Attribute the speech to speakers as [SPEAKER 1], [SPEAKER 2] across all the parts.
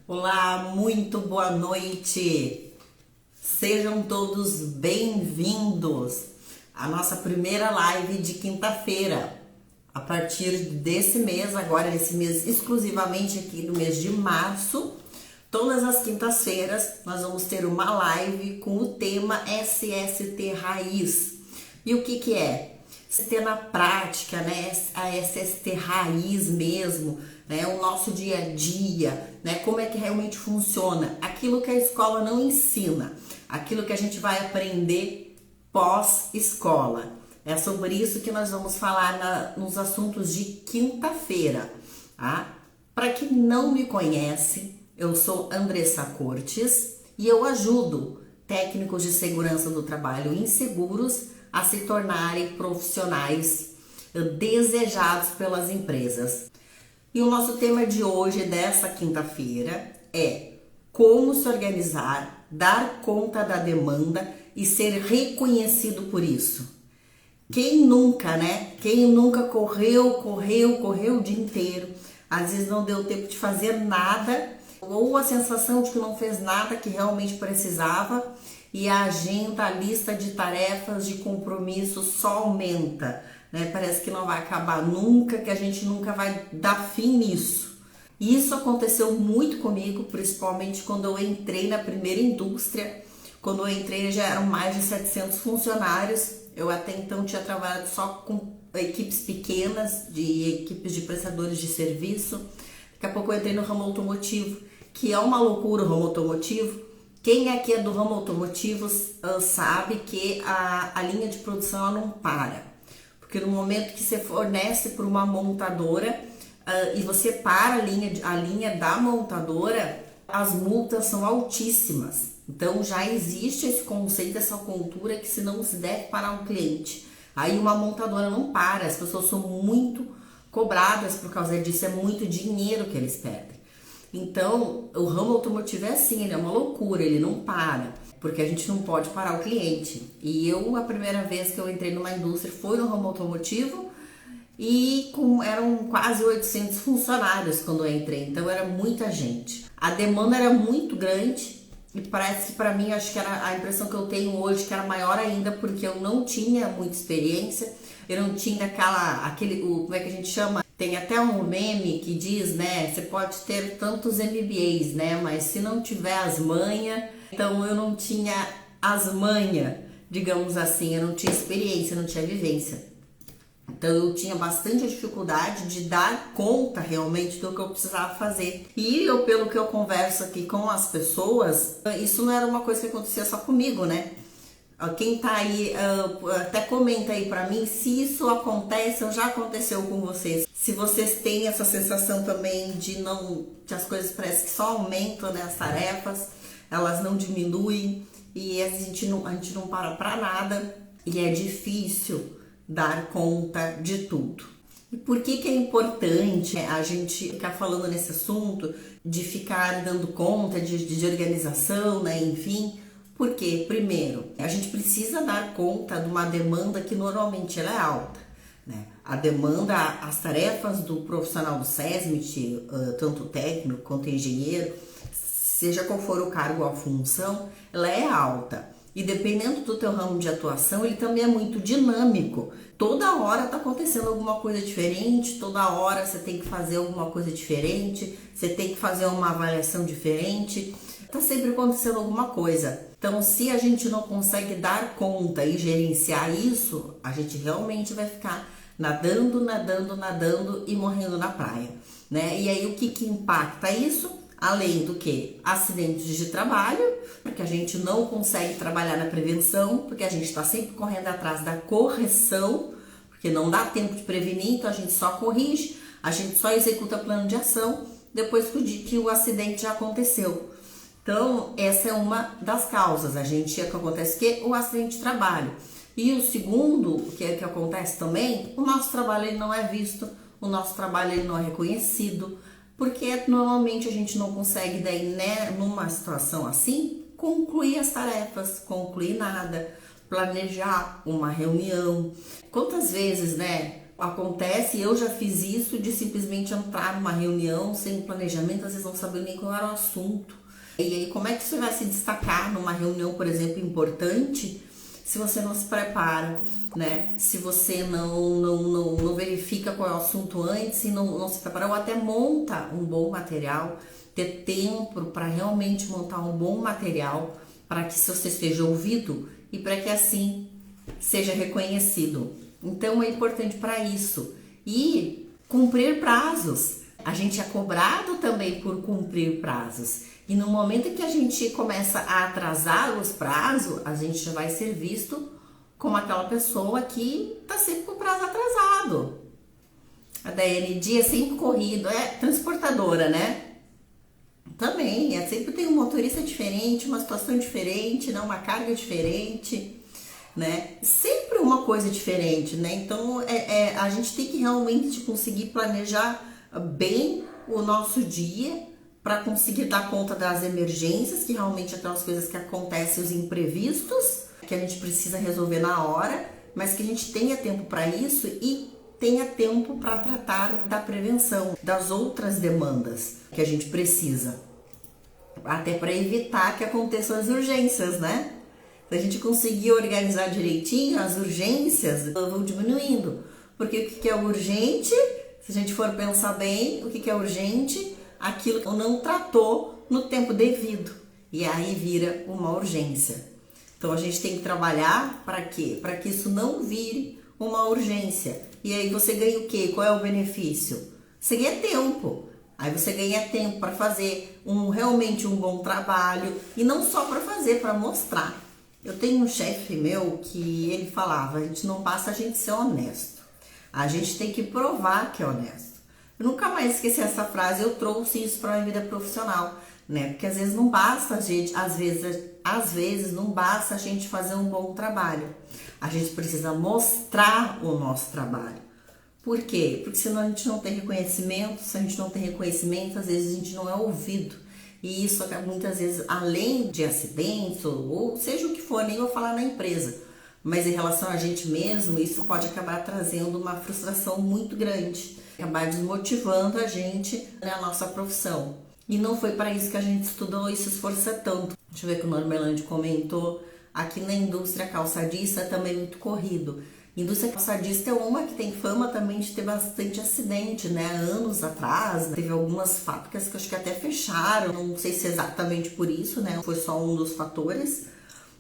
[SPEAKER 1] Olá, muito boa noite. Sejam todos bem-vindos à nossa primeira live de quinta-feira. A partir desse mês, agora esse mês exclusivamente aqui no mês de março, todas as quintas-feiras nós vamos ter uma live com o tema SST Raiz. E o que é? SST na prática, né? A SST Raiz mesmo, né? O nosso dia a dia, né? Como é que realmente funciona? Aquilo que a escola não ensina, aquilo que a gente vai aprender pós-escola. É sobre isso que nós vamos falar nos assuntos de quinta-feira, tá? Para quem não me conhece, eu sou Andressa Cortes e eu ajudo técnicos de segurança do trabalho inseguros a se tornarem profissionais desejados pelas empresas. E o nosso tema de hoje, dessa quinta-feira, é como se organizar, dar conta da demanda e ser reconhecido por isso. Quem nunca, né? Quem nunca correu o dia inteiro, às vezes não deu tempo de fazer nada, ou a sensação de que não fez nada que realmente precisava, e a agenda, a lista de tarefas, de compromissos só aumenta, né? Parece que não vai acabar nunca, que a gente nunca vai dar fim nisso. E isso aconteceu muito comigo, principalmente quando eu entrei na primeira indústria. Quando eu entrei já eram mais de 700 funcionários. Eu até então tinha trabalhado só com equipes pequenas, de equipes de prestadores de serviço. Daqui a pouco eu entrei no ramo automotivo, que é uma loucura o ramo automotivo. Quem aqui é do ramo automotivo sabe que a linha de produção ela não para. Porque no momento que você fornece para uma montadora e você para a linha da montadora, as multas são altíssimas. Então já existe esse conceito, essa cultura que se não se deve parar um cliente. Aí uma montadora não para, as pessoas são muito cobradas por causa disso, é muito dinheiro que eles perdem. Então, o ramo automotivo é assim, ele é uma loucura, ele não para, porque a gente não pode parar o cliente. E eu, a primeira vez que eu entrei numa indústria foi no ramo automotivo e eram quase 800 funcionários quando eu entrei, então era muita gente. A demanda era muito grande e parece que para mim, acho que era a impressão que eu tenho hoje que era maior ainda, porque eu não tinha muita experiência, eu não tinha como é que a gente chama? Tem até um meme que diz, né, você pode ter tantos MBAs, né, mas se não tiver as manhas, então eu não tinha as manhas, digamos assim, eu não tinha experiência, não tinha vivência. Então eu tinha bastante dificuldade de dar conta realmente do que eu precisava fazer. E pelo que eu converso aqui com as pessoas, isso não era uma coisa que acontecia só comigo, né? Quem tá aí, até comenta aí pra mim se isso acontece ou já aconteceu com vocês. Se vocês têm essa sensação também que as coisas parecem que só aumentam, né, as tarefas, elas não diminuem e a gente não para pra nada e é difícil dar conta de tudo. E por que é importante a gente ficar falando nesse assunto, de ficar dando conta de organização, né, enfim? Porque, primeiro, a gente precisa dar conta de uma demanda que normalmente ela é alta, né? A demanda, as tarefas do profissional do SESMIT, tanto técnico quanto engenheiro, seja qual for o cargo ou a função, ela é alta. E dependendo do teu ramo de atuação, ele também é muito dinâmico. Toda hora tá acontecendo alguma coisa diferente, toda hora você tem que fazer alguma coisa diferente, você tem que fazer uma avaliação diferente. Tá sempre acontecendo alguma coisa. Então, se a gente não consegue dar conta e gerenciar isso, a gente realmente vai ficar nadando e morrendo na praia, né? E aí, o que impacta isso? Além do que? Acidentes de trabalho, porque a gente não consegue trabalhar na prevenção, porque a gente está sempre correndo atrás da correção, porque não dá tempo de prevenir, então a gente só corrige, a gente só executa plano de ação depois que o acidente já aconteceu. Então, essa é uma das causas. Que acontece que o acidente de trabalho. E o segundo, que é que acontece também, o nosso trabalho ele não é visto, o nosso trabalho ele não é reconhecido, porque normalmente a gente não consegue daí, né, numa situação assim, concluir as tarefas, concluir nada, planejar uma reunião. Quantas vezes, né, acontece, eu já fiz isso, de simplesmente entrar numa reunião sem planejamento, às vezes não saber nem qual era o assunto. E aí, como é que você vai se destacar numa reunião, por exemplo, importante, se você não se prepara, né? Se você não verifica qual é o assunto antes e não se prepara, ou até monta um bom material, ter tempo para realmente montar um bom material, para que você esteja ouvido e para que assim seja reconhecido. Então é importante para isso. E cumprir prazos. A gente é cobrado também por cumprir prazos. E no momento que a gente começa a atrasar os prazos, a gente já vai ser visto como aquela pessoa que está sempre com o prazo atrasado. A Daiane Dias, sempre corrido, é transportadora, né? Também, sempre tem um motorista diferente, uma situação diferente, né? Uma carga diferente, né? Sempre uma coisa diferente, né? Então, a gente tem que realmente conseguir planejar bem o nosso dia para conseguir dar conta das emergências, que realmente aquelas coisas que acontecem, os imprevistos, que a gente precisa resolver na hora, mas que a gente tenha tempo para isso e tenha tempo para tratar da prevenção, das outras demandas que a gente precisa, até para evitar que aconteçam as urgências, né? Se a gente conseguir organizar direitinho, as urgências vão diminuindo, porque o que é urgente, se a gente for pensar bem, o que é urgente, aquilo que não tratou no tempo devido, e aí vira uma urgência. Então a gente tem que trabalhar para quê? Para que isso não vire uma urgência. E aí você ganha o quê? Qual é o benefício? Você ganha tempo. Aí você ganha tempo para fazer realmente um bom trabalho, e não só para fazer, para mostrar. Eu tenho um chefe meu que ele falava, a gente não basta a gente ser honesto, a gente tem que provar que é honesto. Eu nunca mais esqueci essa frase, eu trouxe isso para a minha vida profissional, né? Porque às vezes não basta a gente, às vezes não basta a gente fazer um bom trabalho. A gente precisa mostrar o nosso trabalho. Por quê? Porque senão a gente não tem reconhecimento, se a gente não tem reconhecimento, às vezes a gente não é ouvido. E isso muitas vezes, além de acidentes, ou seja o que for, nem vou falar na empresa, mas em relação a gente mesmo, isso pode acabar trazendo uma frustração muito grande, acabar desmotivando a gente na nossa profissão. E não foi para isso que a gente estudou e se esforça tanto. Deixa eu ver que o Normelândio comentou, aqui na indústria calçadista também é muito corrido. Indústria calçadista é uma que tem fama também de ter bastante acidente, né? Anos atrás, teve algumas fábricas que acho que até fecharam, não sei se é exatamente por isso, né? Foi só um dos fatores,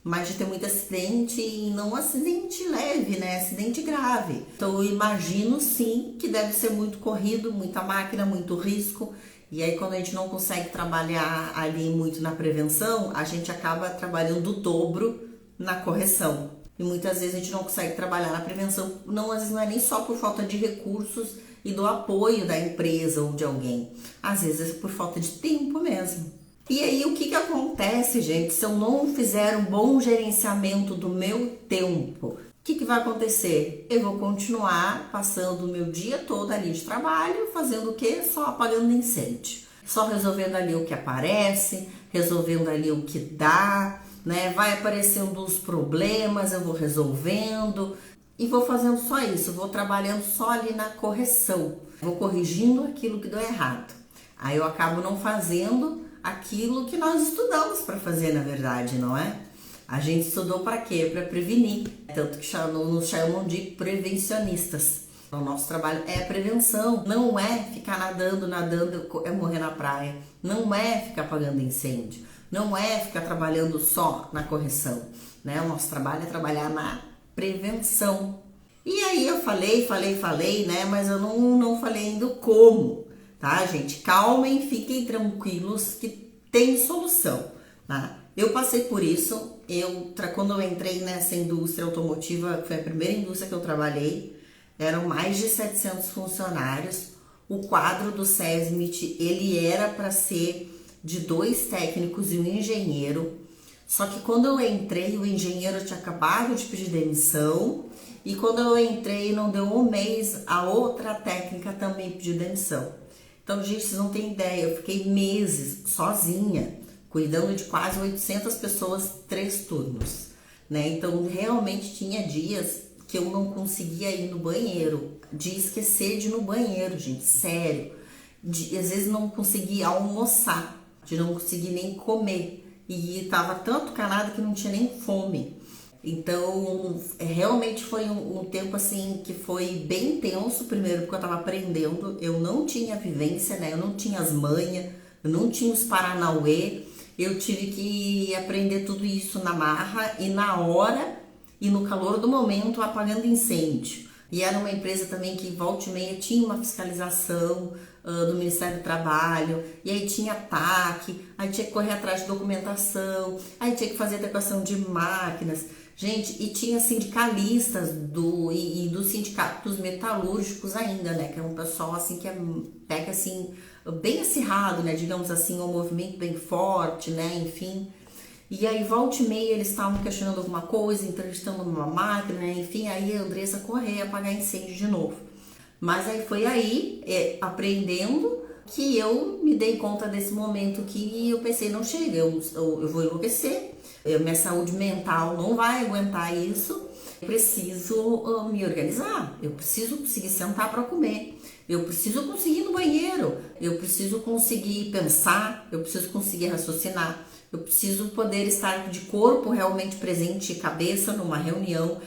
[SPEAKER 1] mas de ter muito acidente, e não acidente leve, né? Acidente grave. Então eu imagino sim que deve ser muito corrido, muita máquina, muito risco. E aí quando a gente não consegue trabalhar ali muito na prevenção, a gente acaba trabalhando o dobro na correção. E muitas vezes a gente não consegue trabalhar na prevenção, às vezes não é nem só por falta de recursos e do apoio da empresa ou de alguém. Às vezes é por falta de tempo mesmo. E aí o que acontece, gente, se eu não fizer um bom gerenciamento do meu tempo? O que vai acontecer? Eu vou continuar passando o meu dia todo ali de trabalho, fazendo o quê? Só apagando incêndio. Só resolvendo ali o que aparece, resolvendo ali o que dá, né? Vai aparecendo os problemas, eu vou resolvendo e vou fazendo só isso, vou trabalhando só ali na correção, vou corrigindo aquilo que deu errado. Aí eu acabo não fazendo aquilo que nós estudamos para fazer, na verdade, não é? A gente estudou para quê? Para prevenir, tanto que nos chamam de prevencionistas. O nosso trabalho é prevenção, não é ficar nadando, é morrer na praia, não é ficar apagando incêndio, não é ficar trabalhando só na correção, né? O nosso trabalho é trabalhar na prevenção. E aí eu falei, né? Mas eu não falei ainda como, tá, gente? Calmem, fiquem tranquilos que tem solução, tá? Eu passei por isso, quando eu entrei nessa indústria automotiva, foi a primeira indústria que eu trabalhei, eram mais de 700 funcionários. O quadro do SESMIT, ele era para ser de 2 técnicos e um engenheiro. Só que quando eu entrei, o engenheiro tinha acabado de pedir demissão. E quando eu entrei, não deu um mês, a outra técnica também pediu demissão. Então, gente, vocês não têm ideia, eu fiquei meses sozinha, cuidando de quase 800 pessoas, 3 turnos, né? Então, realmente tinha dias que eu não conseguia ir no banheiro, de esquecer de ir no banheiro, gente, sério. Às vezes não conseguia almoçar, de não conseguir nem comer. E tava tanto canada que não tinha nem fome. Então, realmente foi um tempo assim que foi bem tenso, primeiro porque eu tava aprendendo, eu não tinha vivência, né? Eu não tinha as manhas, eu não tinha os paranauê, eu tive que aprender tudo isso na marra e na hora e no calor do momento apagando incêndio. E era uma empresa também que volta e meia tinha uma fiscalização do Ministério do Trabalho, e aí tinha TAC, aí tinha que correr atrás de documentação, aí tinha que fazer adequação de máquinas. Gente, e tinha sindicalistas e dos sindicatos metalúrgicos ainda, né? Que é um pessoal assim que pega assim, bem acirrado, né? Digamos assim, um movimento bem forte, né? Enfim. E aí, volta e meia, eles estavam questionando alguma coisa, entrevistando uma máquina, né? Enfim, aí a Andressa corria apagar incêndio de novo. Mas aí foi aí, aprendendo, que eu me dei conta desse momento que eu pensei, não chega, eu vou enlouquecer, minha saúde mental não vai aguentar isso, eu preciso me organizar, eu preciso conseguir sentar para comer, eu preciso conseguir ir no banheiro, eu preciso conseguir pensar, eu preciso conseguir raciocinar, eu preciso poder estar de corpo realmente presente e cabeça numa reunião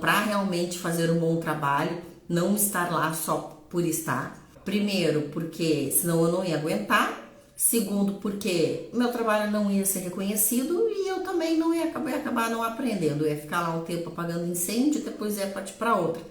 [SPEAKER 1] para realmente fazer um bom trabalho, não estar lá só por estar. Primeiro, porque senão eu não ia aguentar. Segundo, porque meu trabalho não ia ser reconhecido e eu também não ia acabar não aprendendo. Eu ia ficar lá um tempo apagando incêndio e depois ia partir para outra.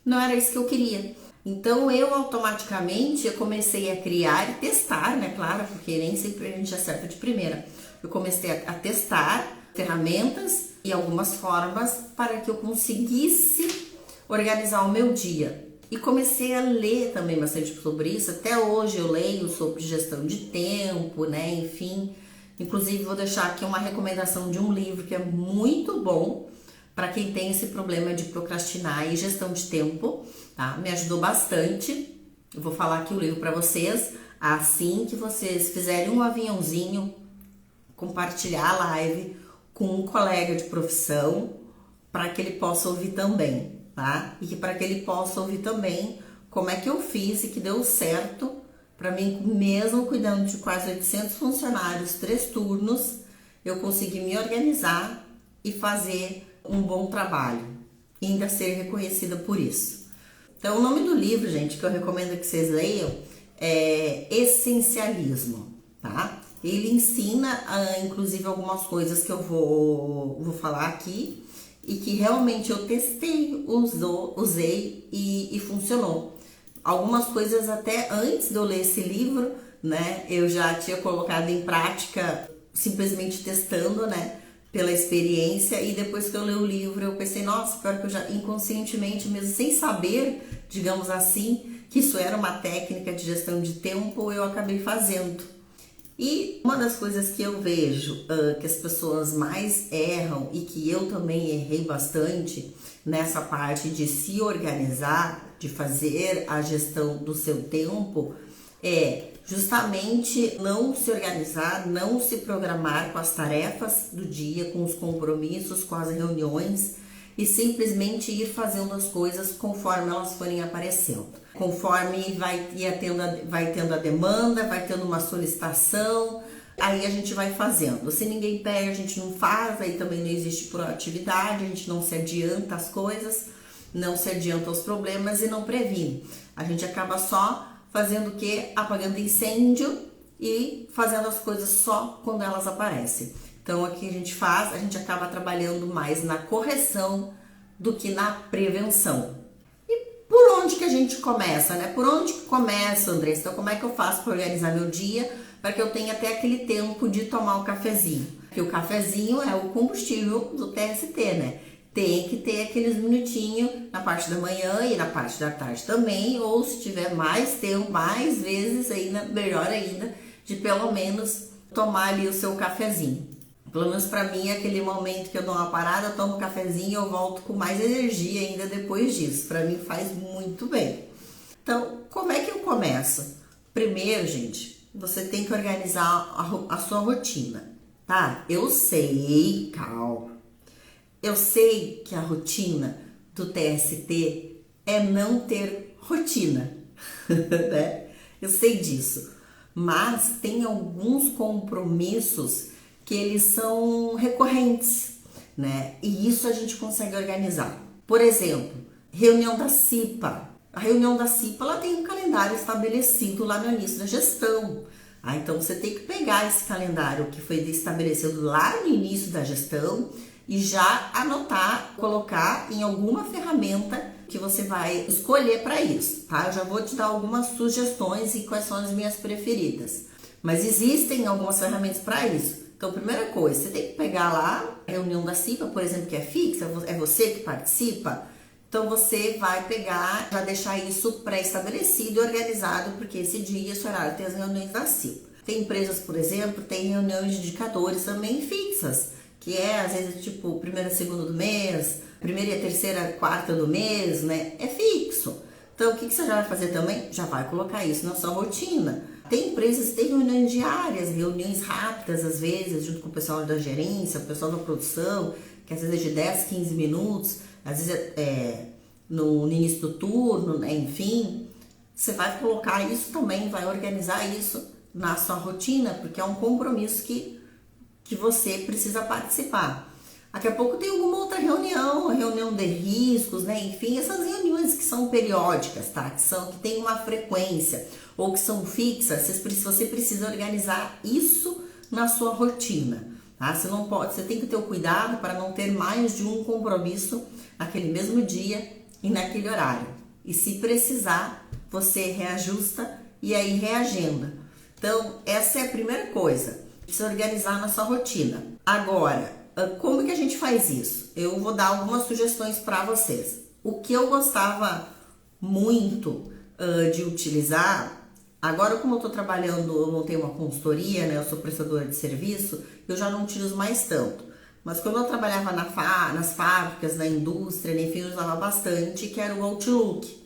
[SPEAKER 1] Não era isso que eu queria. Então eu automaticamente eu comecei a criar e testar, né? Claro, porque nem sempre a gente acerta de primeira. Eu comecei a testar ferramentas e algumas formas para que eu conseguisse organizar o meu dia. E comecei a ler também bastante sobre isso. Até hoje eu leio sobre gestão de tempo, né? Enfim, inclusive vou deixar aqui uma recomendação de um livro que é muito bom para quem tem esse problema de procrastinar e gestão de tempo, tá? Me ajudou bastante. Eu vou falar aqui o livro para vocês. Assim que vocês fizerem um aviãozinho, compartilhar a live com um colega de profissão para que ele possa ouvir também. Tá? E que para que ele possa ouvir também como é que eu fiz e que deu certo para mim, mesmo cuidando de quase 800 funcionários, 3 turnos, eu consegui me organizar e fazer um bom trabalho e ainda ser reconhecida por isso. Então, o nome do livro, gente, que eu recomendo que vocês leiam é Essencialismo, tá? Ele ensina, inclusive, algumas coisas que eu vou falar aqui, e que realmente eu testei, usei e funcionou. Algumas coisas até antes de eu ler esse livro, né, eu já tinha colocado em prática, simplesmente testando, né, pela experiência, e depois que eu li o livro eu pensei, nossa, pior que eu já inconscientemente, mesmo sem saber, digamos assim, que isso era uma técnica de gestão de tempo, eu acabei fazendo. E uma das coisas que eu vejo que as pessoas mais erram e que eu também errei bastante nessa parte de se organizar, de fazer a gestão do seu tempo, é justamente não se organizar, não se programar com as tarefas do dia, com os compromissos, com as reuniões e simplesmente ir fazendo as coisas conforme elas forem aparecendo. Conforme vai tendo a demanda, vai tendo uma solicitação, aí a gente vai fazendo. Se ninguém pede, a gente não faz, aí também não existe proatividade, a gente não se adianta as coisas, não se adianta os problemas e não previne. A gente acaba só fazendo o quê? Apagando incêndio e fazendo as coisas só quando elas aparecem. Então, o que a gente acaba trabalhando mais na correção do que na prevenção. E por onde que a gente começa, né? Por onde que começa, Andressa? Então, como é que eu faço para organizar meu dia para que eu tenha até aquele tempo de tomar o cafezinho? Porque o cafezinho é o combustível do TST, né? Tem que ter aqueles minutinhos na parte da manhã e na parte da tarde também, ou se tiver mais tempo, mais vezes ainda, melhor ainda, de pelo menos tomar ali o seu cafezinho. Pelo menos pra mim é aquele momento que eu dou uma parada, eu tomo um cafezinho e eu volto com mais energia ainda depois disso. Pra mim faz muito bem. Então, como é que eu começo? Primeiro, gente, você tem que organizar a sua rotina, tá? Eu sei, calma. Eu sei que a rotina do TST é não ter rotina, né? Eu sei disso, mas tem alguns compromissos que eles são recorrentes, né? E isso a gente consegue organizar. Por exemplo, reunião da CIPA. A reunião da CIPA, ela tem um calendário estabelecido lá no início da gestão. Então você tem que pegar esse calendário que foi estabelecido lá no início da gestão e já anotar, colocar em alguma ferramenta que você vai escolher para isso, tá? Eu já vou te dar algumas sugestões e quais são as minhas preferidas. Mas existem algumas ferramentas para isso. Então, primeira coisa, você tem que pegar lá a reunião da CIPA, por exemplo, que é fixa, é você que participa. Então, você vai pegar, já deixar isso pré-estabelecido e organizado, porque esse dia, esse horário, tem as reuniões da CIPA. Tem empresas, por exemplo, tem reuniões de indicadores também fixas, que é, às vezes, tipo, primeira e segunda do mês, primeira e terceira, quarta do mês, né? É fixo. Então, o que você já vai fazer também? Já vai colocar isso na sua rotina. Tem empresas que têm reuniões diárias, reuniões rápidas, às vezes, junto com o pessoal da gerência, o pessoal da produção, que às vezes é de 10, 15 minutos, às vezes no início do turno, né? Enfim. Você vai colocar isso também, vai organizar isso na sua rotina, porque é um compromisso que você precisa participar. Daqui a pouco tem alguma outra reunião de riscos, né? Enfim, essas reuniões que são periódicas, tá? Que tem uma frequência ou que são fixas, você precisa organizar isso na sua rotina, tá? Você não pode, você tem que ter o cuidado para não ter mais de um compromisso naquele mesmo dia e naquele horário. E se precisar, você reajusta e aí reagenda. Então, essa é a primeira coisa, se organizar na sua rotina. Agora, como que a gente faz isso? Eu vou dar algumas sugestões para vocês. O que eu gostava muito de utilizar, agora como eu estou trabalhando, eu montei uma consultoria, né? Eu sou prestadora de serviço, eu já não utilizo mais tanto. Mas quando eu trabalhava nas fábricas, na indústria, enfim, eu usava bastante, que era o Outlook.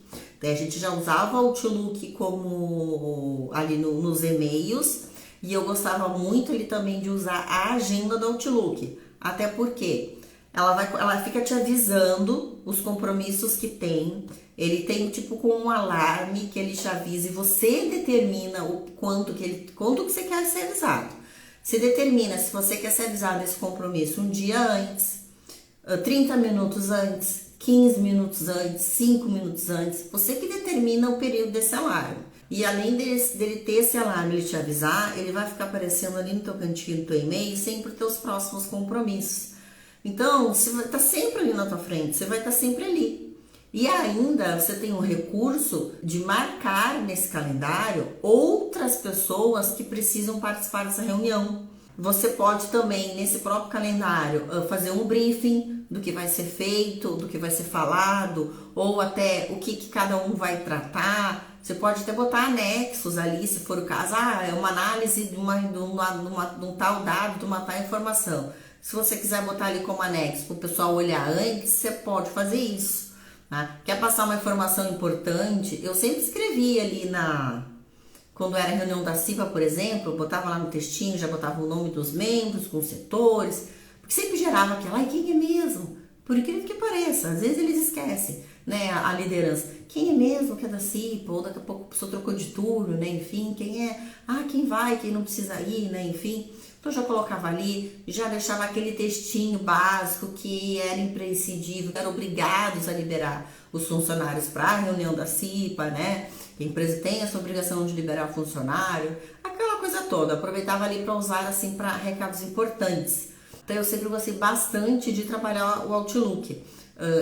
[SPEAKER 1] A gente já usava o Outlook como ali nos e-mails, e eu gostava muito ali também de usar a agenda do Outlook. Até porque ela fica te avisando os compromissos que tem. Ele tem tipo com um alarme que ele te avisa e você determina o quanto que você quer ser avisado. Você determina se você quer ser avisado desse compromisso um dia antes, 30 minutos antes, 15 minutos antes, 5 minutos antes. Você que determina o período desse alarme. E além dele ter esse alarme, ele te avisar, ele vai ficar aparecendo ali no teu cantinho do teu e-mail, sempre os teus próximos compromissos. Então, você vai estar sempre ali na tua frente, você vai estar sempre ali. E ainda você tem um recurso de marcar nesse calendário outras pessoas que precisam participar dessa reunião. Você pode também, nesse próprio calendário, fazer um briefing do que vai ser feito, do que vai ser falado, ou até o que cada um vai tratar. Você pode até botar anexos ali, se for o caso. É uma análise de um tal dado, de uma tal informação. Se você quiser botar ali como anexo para o pessoal olhar antes, você pode fazer isso. Tá? Quer passar uma informação importante? Eu sempre escrevi ali quando era a reunião da CIPA, por exemplo, eu botava lá no textinho, já botava o nome dos membros, com os setores, porque sempre gerava aquela, quem é mesmo? Por incrível que pareça, às vezes eles esquecem, né, a liderança. Quem é mesmo que é da CIPA? Ou daqui a pouco a pessoa trocou de turno, né, enfim, quem é? Quem vai, quem não precisa ir, né, enfim. Então eu já colocava ali, já deixava aquele textinho básico que era imprescindível, eram obrigados a liberar os funcionários para a reunião da CIPA, né? A empresa tem essa obrigação de liberar o funcionário, aquela coisa toda. Aproveitava ali para usar assim para recados importantes. Então eu sempre gostei bastante de trabalhar o Outlook.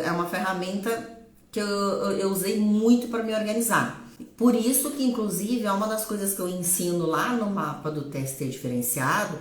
[SPEAKER 1] É uma ferramenta que eu usei muito para me organizar. Por isso que, inclusive, é uma das coisas que eu ensino lá no mapa do TST diferenciado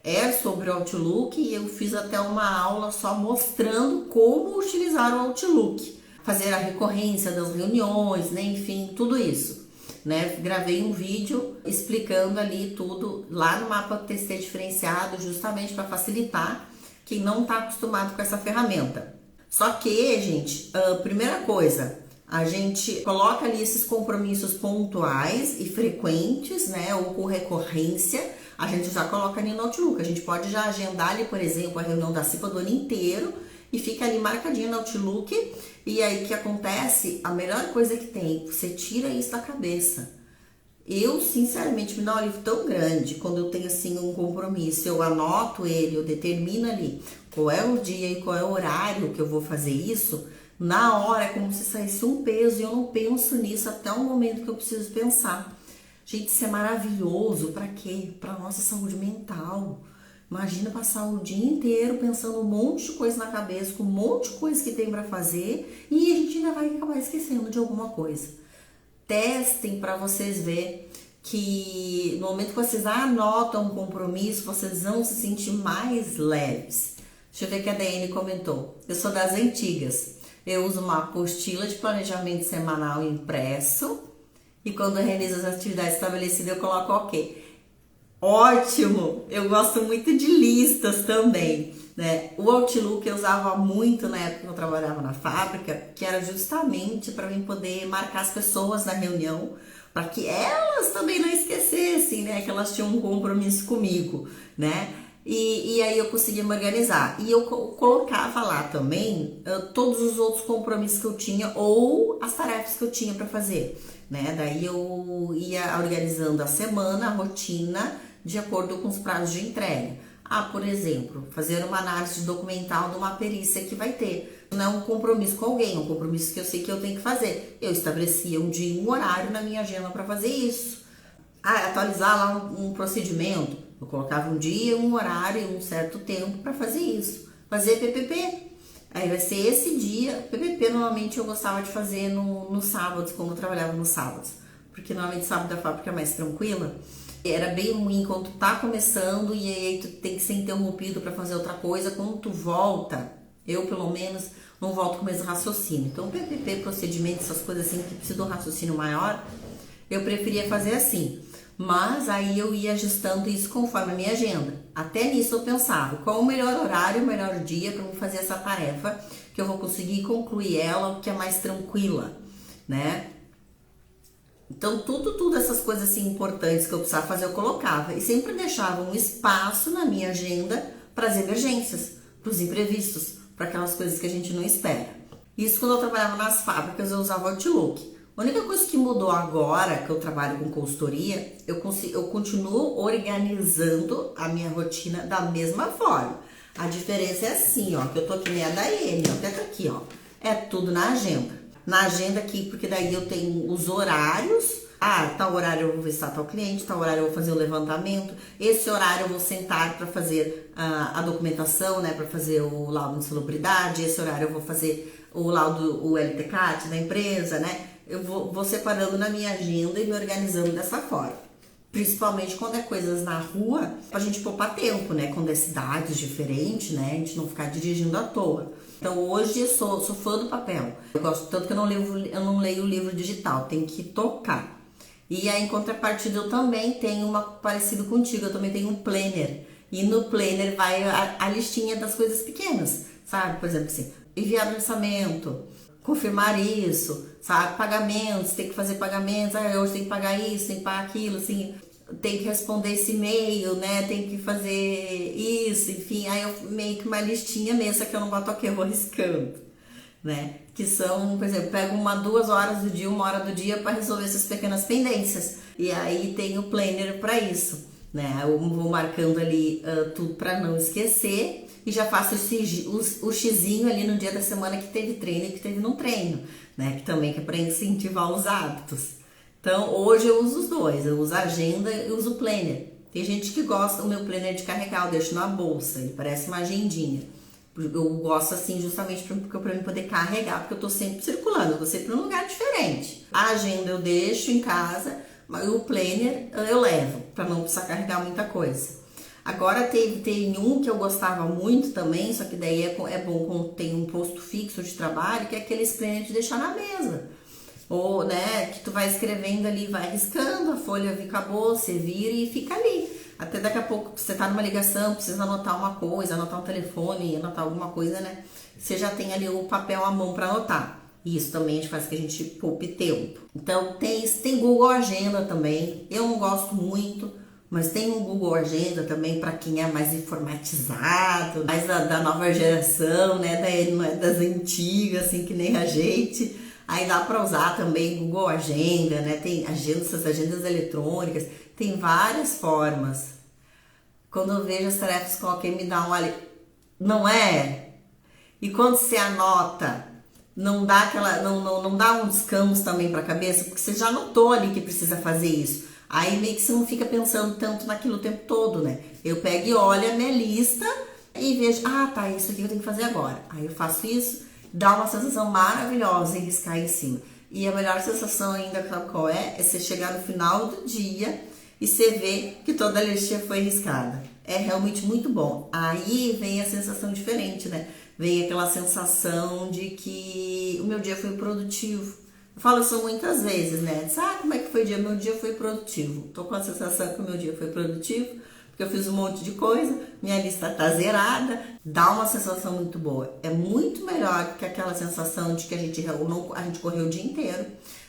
[SPEAKER 1] é sobre o Outlook, e eu fiz até uma aula só mostrando como utilizar o Outlook, fazer a recorrência das reuniões, né? Enfim, tudo isso. Né? Gravei um vídeo explicando ali tudo lá no mapa do TST diferenciado, justamente para facilitar quem não está acostumado com essa ferramenta. Só que, gente, primeira coisa, a gente coloca ali esses compromissos pontuais e frequentes, né, ou com recorrência, a gente já coloca ali no Outlook. A gente pode já agendar ali, por exemplo, a reunião da CIPA do ano inteiro e fica ali marcadinho no Outlook. E aí o que acontece? A melhor coisa que tem, você tira isso da cabeça. Eu, sinceramente, me dá um alívio tão grande quando eu tenho, assim, um compromisso. Eu anoto ele, eu determino ali qual é o dia e qual é o horário que eu vou fazer isso. Na hora é como se saísse um peso e eu não penso nisso até o momento que eu preciso pensar. Gente, isso é maravilhoso. Pra quê? Pra nossa saúde mental. Imagina passar o dia inteiro pensando um monte de coisa na cabeça, com um monte de coisa que tem pra fazer e a gente ainda vai acabar esquecendo de alguma coisa. Testem para vocês verem que no momento que vocês anotam um compromisso, vocês vão se sentir mais leves. Deixa eu ver o que a DN comentou. Eu sou das antigas. Eu uso uma apostila de planejamento semanal impresso e quando eu realizo as atividades estabelecidas eu coloco ok. Ótimo! Eu gosto muito de listas também, né? O Outlook eu usava muito na época que eu trabalhava na fábrica, que era justamente para mim poder marcar as pessoas na reunião, para que elas também não esquecessem, né? Que elas tinham um compromisso comigo, né? E aí eu conseguia me organizar. E eu colocava lá também todos os outros compromissos que eu tinha ou as tarefas que eu tinha para fazer, né? Daí eu ia organizando a semana, a rotina, de acordo com os prazos de entrega. Por exemplo, fazer uma análise documental de uma perícia que vai ter. Não é um compromisso com alguém, é um compromisso que eu sei que eu tenho que fazer. Eu estabelecia um dia e um horário na minha agenda para fazer isso. Atualizar lá um procedimento. Eu colocava um dia, um horário e um certo tempo para fazer isso. Fazer PPP. Aí vai ser esse dia. PPP normalmente eu gostava de fazer no sábados, quando eu trabalhava nos sábados. Porque normalmente sábado a fábrica é mais tranquila. Era bem ruim quando tu tá começando e aí tu tem que ser interrompido para fazer outra coisa. Quando tu volta, eu pelo menos não volto com o mesmo raciocínio. Então PPP, procedimento, essas coisas assim que precisa de um raciocínio maior, eu preferia fazer assim. Mas aí eu ia ajustando isso conforme a minha agenda. Até nisso eu pensava, qual o melhor horário, o melhor dia para eu fazer essa tarefa, que eu vou conseguir concluir ela, que é mais tranquila, né? Então, tudo essas coisas assim importantes que eu precisava fazer, eu colocava. E sempre deixava um espaço na minha agenda para as emergências, para os imprevistos, para aquelas coisas que a gente não espera. Isso quando eu trabalhava nas fábricas, eu usava o Outlook. A única coisa que mudou agora, que eu trabalho com consultoria, eu continuo organizando a minha rotina da mesma forma. A diferença é assim, ó, que eu tô aqui nem a Daiane, ó, até tá aqui, ó. É tudo na agenda. Na agenda aqui, porque daí eu tenho os horários. Tal horário eu vou visitar tal cliente, tal horário eu vou fazer o levantamento. Esse horário eu vou sentar para fazer a documentação, né, para fazer o laudo de insalubridade. Esse horário eu vou fazer o laudo, o LTCAT da empresa, né? Eu vou separando na minha agenda e me organizando dessa forma. Principalmente quando é coisas na rua, pra gente poupar tempo, né? Quando é cidades diferentes, né? A gente não ficar dirigindo à toa. Então hoje eu sou fã do papel. Eu gosto tanto que eu não leio o livro digital, tem que tocar. E aí, em contrapartida, eu também tenho uma parecido contigo, eu também tenho um planner. E no planner vai a listinha das coisas pequenas, sabe? Por exemplo, assim, enviar orçamento, confirmar isso, sabe? Pagamentos, tem que fazer pagamentos, hoje tem que pagar isso, tem que pagar aquilo, assim, tem que responder esse e-mail, né? Tem que fazer isso, enfim, aí eu meio que uma listinha mesmo, que eu não boto aqui, eu vou riscando, né? Que são, por exemplo, pego 2 horas do dia, 1 hora do dia para resolver essas pequenas pendências. E aí tem o planner para isso, né? Eu vou marcando ali tudo para não esquecer e já faço o xizinho ali no dia da semana que teve treino e que teve não treino, né? Que também é para incentivar os hábitos. Então, hoje eu uso os dois, eu uso a agenda e uso o planner. Tem gente que gosta, o meu planner de carregar, eu deixo na bolsa, ele parece uma agendinha. Eu gosto assim justamente para mim poder carregar, porque eu tô sempre circulando, eu tô sempre num lugar diferente. A agenda eu deixo em casa, mas o planner eu levo, para não precisar carregar muita coisa. Agora tem um que eu gostava muito também, só que daí é bom quando tem um posto fixo de trabalho, que é aqueles planner de deixar na mesa. Ou, né, que tu vai escrevendo ali, vai riscando, a folha acabou, você vira e fica ali. Até daqui a pouco você tá numa ligação, precisa anotar uma coisa, anotar um telefone, anotar alguma coisa, né? Você já tem ali o papel à mão para anotar. E isso também faz que a gente poupe tempo. Então tem Google Agenda também. Eu não gosto muito, mas tem um Google Agenda também para quem é mais informatizado, mais da nova geração, né, das antigas, assim, que nem a gente. Aí dá para usar também Google Agenda, né, tem essas agendas eletrônicas, tem várias formas. Quando eu vejo as tarefas, coloquei, me dá um olha, não é? E quando você anota, não dá não dá um descanso também para a cabeça, porque você já anotou ali que precisa fazer isso. Aí meio que você não fica pensando tanto naquilo o tempo todo, né? Eu pego e olho a minha lista e vejo, ah, tá, isso aqui eu tenho que fazer agora. Aí eu faço isso, dá uma sensação maravilhosa em riscar em cima. E a melhor sensação ainda, sabe qual é? É você chegar no final do dia e você ver que toda a listinha foi riscada. É realmente muito bom. Aí vem a sensação diferente, né? Vem aquela sensação de que o meu dia foi produtivo. Eu falo isso muitas vezes, né? Como é que foi o dia? Meu dia foi produtivo. Tô com a sensação que o meu dia foi produtivo, porque eu fiz um monte de coisa, minha lista tá zerada, dá uma sensação muito boa. É muito melhor que aquela sensação de que a gente correu o dia inteiro,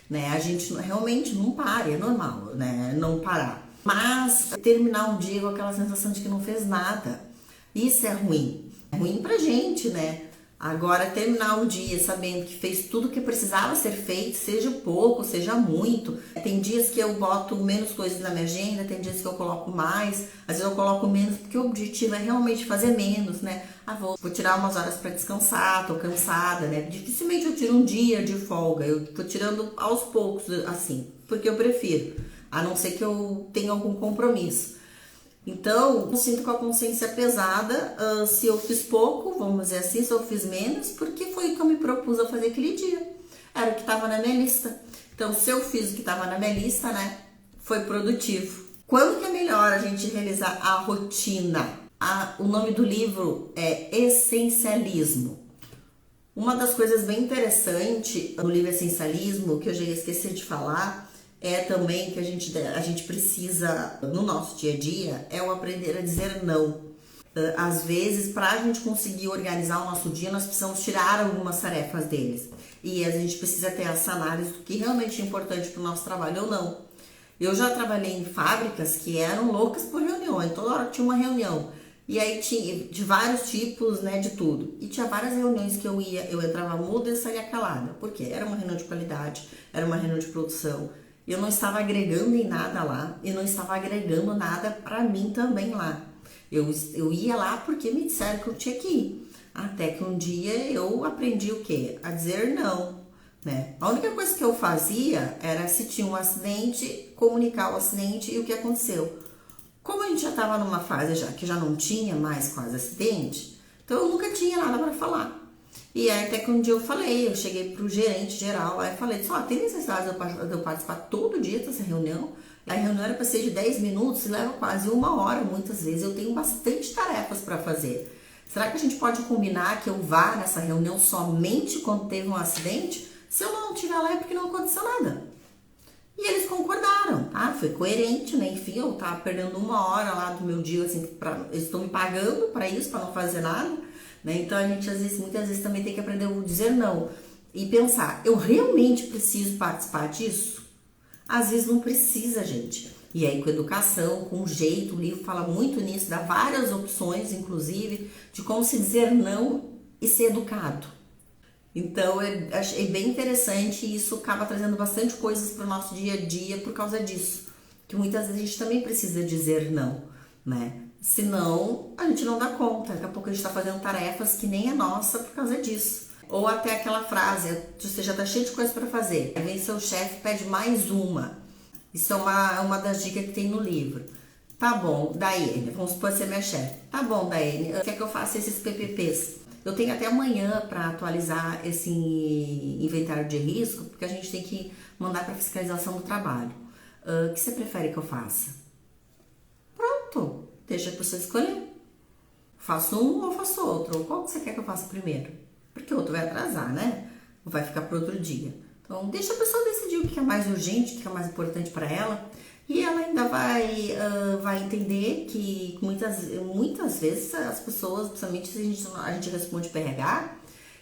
[SPEAKER 1] né? A gente realmente não para, é normal, né? Não parar. Mas terminar um dia com aquela sensação de que não fez nada, isso é ruim. É ruim pra gente, né? Agora, terminar o dia sabendo que fez tudo o que precisava ser feito, seja pouco, seja muito. Tem dias que eu boto menos coisas na minha agenda, tem dias que eu coloco mais, às vezes eu coloco menos, porque o objetivo é realmente fazer menos, né? Vou tirar umas horas para descansar, tô cansada, né? Dificilmente eu tiro um dia de folga, eu tô tirando aos poucos, assim, porque eu prefiro, a não ser que eu tenha algum compromisso. Então, eu sinto com a consciência pesada se eu fiz pouco, vamos dizer assim, se eu fiz menos, porque foi o que eu me propus a fazer aquele dia. Era o que estava na minha lista. Então, se eu fiz o que estava na minha lista, né, foi produtivo. Quando que é melhor a gente realizar a rotina? O nome do livro é Essencialismo. Uma das coisas bem interessantes no livro Essencialismo, que eu já esqueci de falar, é também que a gente precisa, no nosso dia a dia, é o aprender a dizer não. Às vezes, para a gente conseguir organizar o nosso dia, nós precisamos tirar algumas tarefas deles. E a gente precisa ter essa análise do que realmente é importante para o nosso trabalho ou não. Eu já trabalhei em fábricas que eram loucas por reuniões, toda hora tinha uma reunião. E aí tinha de vários tipos, né, de tudo. E tinha várias reuniões que eu entrava muda e saía calada. Por quê? Era uma reunião de qualidade, era uma reunião de produção. Eu não estava agregando em nada lá, e não estava agregando nada para mim também lá. Eu ia lá porque me disseram que eu tinha que ir. Até que um dia eu aprendi o quê? A dizer não, né? A única coisa que eu fazia era, se tinha um acidente, comunicar o acidente e o que aconteceu. Como a gente já estava numa fase que já não tinha mais quase acidente, então eu nunca tinha nada para falar. E aí até que um dia eu cheguei pro gerente geral lá e falei, tem necessidade de eu participar todo dia dessa reunião? A reunião era para ser de 10 minutos e leva quase 1 hora muitas vezes. Eu tenho bastante tarefas para fazer. Será que a gente pode combinar que eu vá nessa reunião somente quando teve um acidente? Se eu não estiver lá é porque não aconteceu nada. E eles concordaram, foi coerente, né? Enfim, eu tava perdendo 1 hora lá do meu dia, assim, eles estão me pagando para isso, para não fazer nada, né? Então a gente muitas vezes também tem que aprender a dizer não e pensar, eu realmente preciso participar disso? Às vezes não precisa, gente. E aí com educação, com jeito, o livro fala muito nisso, dá várias opções, inclusive, de como se dizer não e ser educado. Então, eu achei bem interessante e isso acaba trazendo bastante coisas para o nosso dia a dia por causa disso. Que muitas vezes a gente também precisa dizer não, né? Senão, a gente não dá conta. Daqui a pouco a gente está fazendo tarefas que nem é nossa por causa disso. Ou até aquela frase, você já está cheio de coisa para fazer. Aí vem seu chefe e pede mais uma. Isso é uma das dicas que tem no livro. Tá bom, Daiane, vamos supor ser minha chefe. Tá bom, Daiane, quer que eu faça esses PPPs? Eu tenho até amanhã para atualizar esse inventário de risco, porque a gente tem que mandar para fiscalização do trabalho. O que você prefere que eu faça? Pronto, deixa a pessoa escolher. Faço um ou faço outro? Ou qual que você quer que eu faça primeiro? Porque o outro vai atrasar, né? Ou vai ficar para outro dia. Então, deixa a pessoa decidir o que é mais urgente, o que é mais importante para ela. E ela ainda vai entender que muitas vezes as pessoas, principalmente se a gente responde PRH,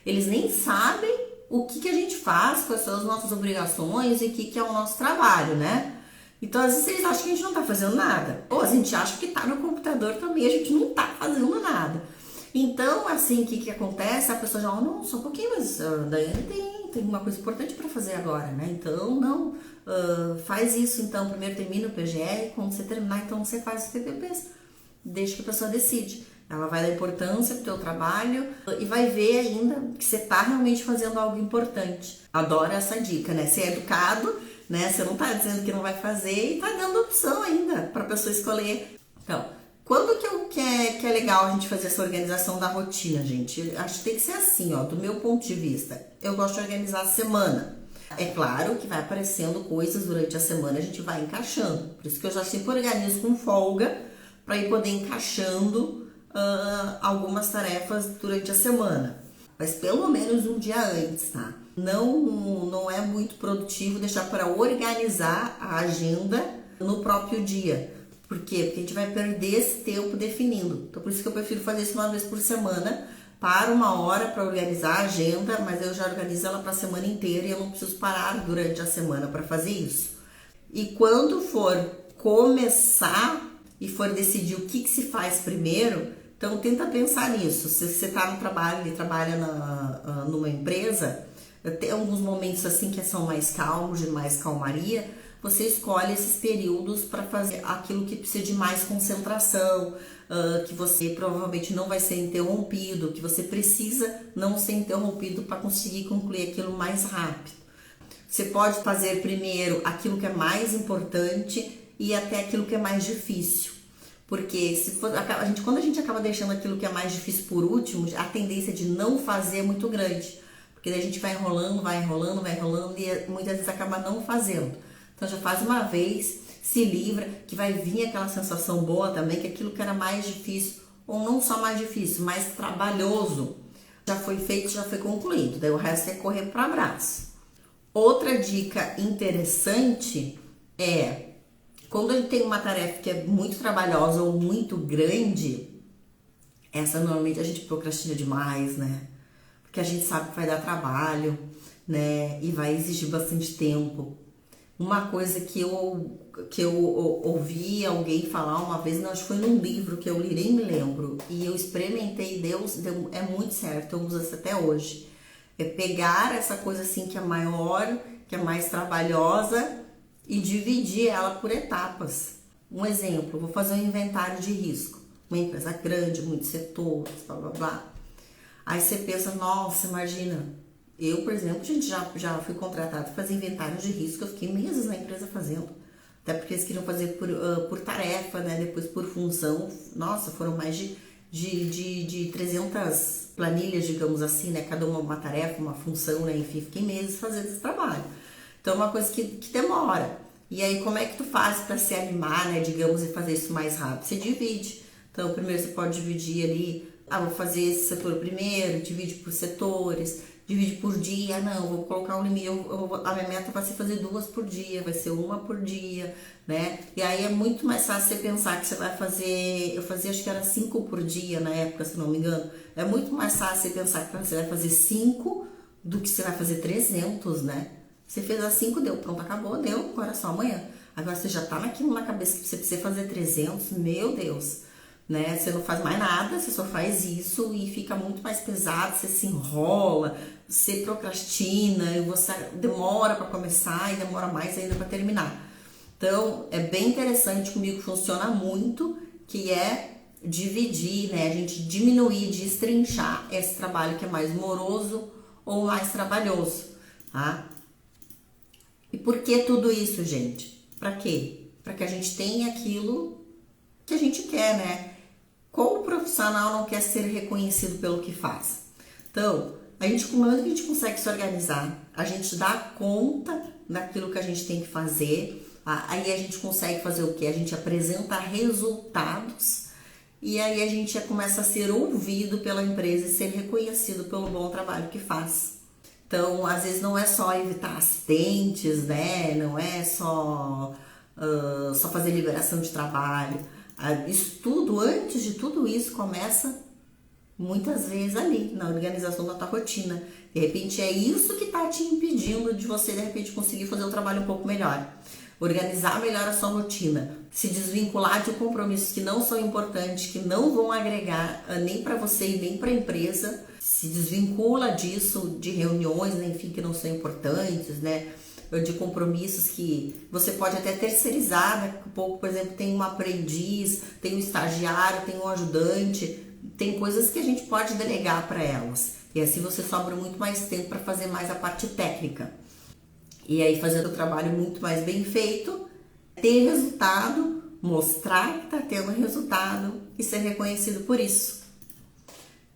[SPEAKER 1] eles nem sabem o que a gente faz, quais são as nossas obrigações e o que é o nosso trabalho, né? Então, às vezes, eles acham que a gente não tá fazendo nada. Ou a gente acha que tá no computador também, a gente não tá fazendo nada. Então, assim, o que acontece? A pessoa já, não, só um pouquinho, mas Daiane tem uma coisa importante para fazer agora, né? Então, não, faz isso, então, primeiro termina o PGR, quando você terminar, então você faz os PPPs. Deixa que a pessoa decide. Ela vai dar importância pro teu trabalho e vai ver ainda que você tá realmente fazendo algo importante. Adoro essa dica, né? Ser educado, né? Você não tá dizendo que não vai fazer e tá dando opção ainda pra pessoa escolher. Então, quando que é legal a gente fazer essa organização da rotina, gente? Eu acho que tem que ser assim, ó, do meu ponto de vista. Eu gosto de organizar a semana. É claro que vai aparecendo coisas durante a semana, a gente vai encaixando. Por isso que eu já sempre organizo com folga para ir poder encaixando algumas tarefas durante a semana. Mas pelo menos um dia antes, tá? Não é muito produtivo deixar para organizar a agenda no próprio dia. Por quê? Porque a gente vai perder esse tempo definindo. Então, por isso que eu prefiro fazer isso uma vez por semana. Para uma hora para organizar a agenda, mas eu já organizo ela para a semana inteira e eu não preciso parar durante a semana para fazer isso. E quando for começar e for decidir o que se faz primeiro, então tenta pensar nisso. Se você está no trabalho e trabalha numa empresa, tem alguns momentos assim que são mais calmos, de mais calmaria, você escolhe esses períodos para fazer aquilo que precisa de mais concentração, que você provavelmente não vai ser interrompido, que você precisa não ser interrompido para conseguir concluir aquilo mais rápido. Você pode fazer primeiro aquilo que é mais importante e até aquilo que é mais difícil. Porque quando a gente acaba deixando aquilo que é mais difícil por último, a tendência de não fazer é muito grande. Porque daí a gente vai enrolando e muitas vezes acaba não fazendo. Então já faz uma vez, se livra, que vai vir aquela sensação boa também, que aquilo que era mais difícil, ou não só mais difícil, mais trabalhoso, já foi feito, já foi concluído. Daí o resto é correr para abraço. Outra dica interessante é, quando a gente tem uma tarefa que é muito trabalhosa ou muito grande, essa normalmente a gente procrastina demais, né? Porque a gente sabe que vai dar trabalho, né? E vai exigir bastante tempo. Uma coisa que eu ouvi alguém falar uma vez, não, acho que foi num livro que eu li, nem me lembro, e eu experimentei, é muito certo, eu uso isso até hoje. É pegar essa coisa assim que é maior, que é mais trabalhosa e dividir ela por etapas. Um exemplo, vou fazer um inventário de risco. Uma empresa grande, muitos setores, blá blá blá. Aí você pensa, nossa, imagina, eu, por exemplo, gente, já fui contratada para fazer inventário de risco, eu fiquei meses na empresa fazendo. Até porque eles queriam fazer por tarefa, né? Depois por função. Nossa, foram mais de 300 planilhas, digamos assim, né? Cada uma tarefa, uma função, né? Enfim, fiquei meses fazendo esse trabalho. Então, é uma coisa que demora. E aí, como é que tu faz para se animar, né? Digamos, e fazer isso mais rápido? Você divide. Então, primeiro você pode dividir ali, vou fazer esse setor primeiro, divide por setores, divide por dia, não, vou colocar um limite, a minha meta vai ser fazer 2 por dia, vai ser 1 por dia, né? E aí é muito mais fácil você pensar que você vai fazer, eu fazia acho que era 5 por dia na época, se não me engano, é muito mais fácil você pensar que você vai fazer 5 do que você vai fazer 300, né? Você fez as 5, deu, pronto, acabou, deu, agora é só amanhã. Agora você já tá naquilo na cabeça que você precisa fazer 300, meu Deus, né? Você não faz mais nada, você só faz isso e fica muito mais pesado, você se enrola, você procrastina, e você demora para começar e demora mais ainda para terminar. Então, é bem interessante, comigo funciona muito, que é dividir, né? A gente diminuir, destrinchar esse trabalho que é mais moroso ou mais trabalhoso, tá? E por que tudo isso, gente? Para quê? Para que a gente tenha aquilo que a gente quer, né? Qual profissional não quer ser reconhecido pelo que faz? Então, como é que a gente consegue se organizar? A gente dá conta daquilo que a gente tem que fazer, aí a gente consegue fazer o quê? A gente apresenta resultados e aí a gente começa a ser ouvido pela empresa e ser reconhecido pelo bom trabalho que faz. Então, às vezes não é só evitar acidentes, né? Não é só fazer liberação de trabalho. Isso tudo, antes de tudo isso, começa muitas vezes ali, na organização da tua rotina. De repente é isso que está te impedindo de você, de repente, conseguir fazer o trabalho um pouco melhor. organizar melhor a sua rotina, se desvincular de compromissos que não são importantes, que não vão agregar nem para você e nem para a empresa, se desvincula disso, de reuniões, né, enfim, que não são importantes, né, de compromissos que você pode até terceirizar. Daqui a pouco, por exemplo, tem um aprendiz, tem um estagiário, tem um ajudante, tem coisas que a gente pode delegar para elas, e assim você sobra muito mais tempo para fazer mais a parte técnica. E aí fazendo o trabalho muito mais bem feito, ter resultado, mostrar que está tendo resultado e ser reconhecido por isso.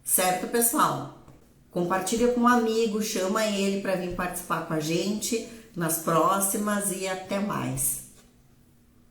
[SPEAKER 1] Certo, pessoal? Compartilha com um amigo, chama ele para vir participar com a gente nas próximas e até mais.